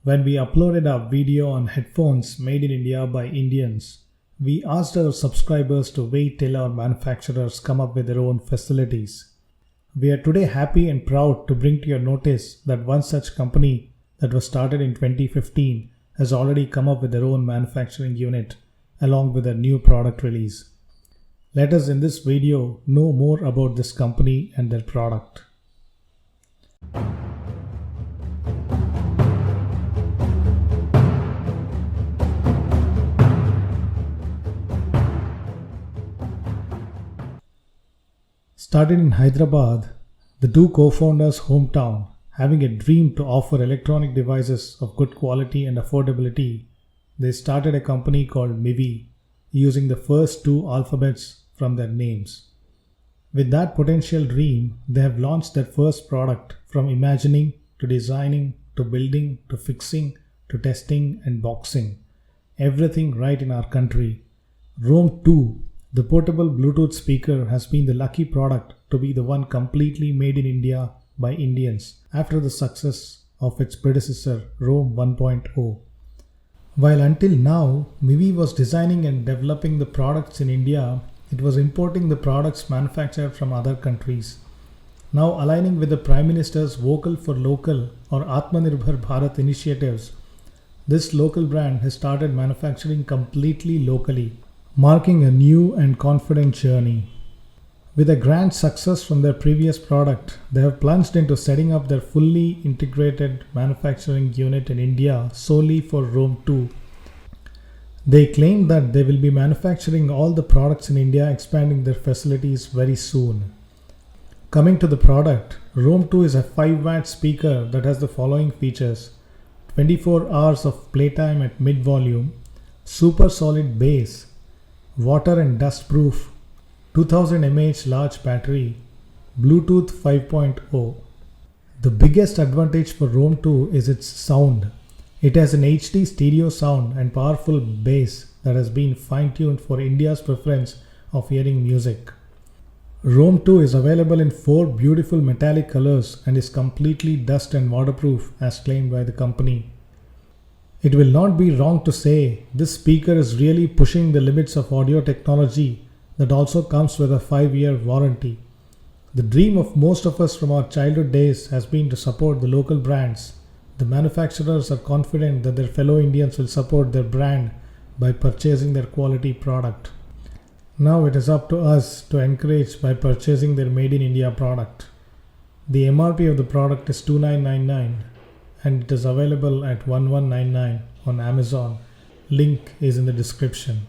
When we uploaded our video on headphones made in India by Indians, we asked our subscribers to wait till our manufacturers come up with their own facilities. We are today happy and proud to bring to your notice that one such company that was started in 2015 has already come up with their own manufacturing unit along with a new product release. Let us in this video know more about this company and their product. Started in Hyderabad, the two co-founders' hometown, having a dream to offer electronic devices of good quality and affordability, they started a company called Mivi, using the first two alphabets from their names. With that potential dream, they have launched their first product from imagining to designing to building to fixing to testing and boxing. Everything right in our country. Roam 2, the portable Bluetooth speaker, has been the lucky product to be the one completely made in India by Indians after the success of its predecessor Roam 1.0. While until now Mivi was designing and developing the products in India, it was importing the products manufactured from other countries. Now aligning with the Prime Minister's Vocal for Local or Atmanirbhar Bharat initiatives, this local brand has started manufacturing completely locally, marking a new and confident journey. With a grand success from their previous product, they have plunged into setting up their fully integrated manufacturing unit in India solely for Roam 2. They claim that they will be manufacturing all the products in India, expanding their facilities very soon. Coming to the product, Roam 2 is a 5-watt speaker that has the following features: 24 hours of playtime at mid-volume, super solid bass, water and dust proof, 2000 mAh large battery, Bluetooth 5.0. The biggest advantage for Roam 2 is its sound. It has an HD stereo sound and powerful bass that has been fine-tuned for India's preference of hearing music. Roam 2 is available in 4 beautiful metallic colors and is completely dust and waterproof as claimed by the company. It will not be wrong to say this speaker is really pushing the limits of audio technology that also comes with a 5-year warranty. The dream of most of us from our childhood days has been to support the local brands. The manufacturers are confident that their fellow Indians will support their brand by purchasing their quality product. Now it is up to us to encourage by purchasing their Made in India product. The MRP of the product is 2999 and it is available at 1199 on Amazon. Link is in the description.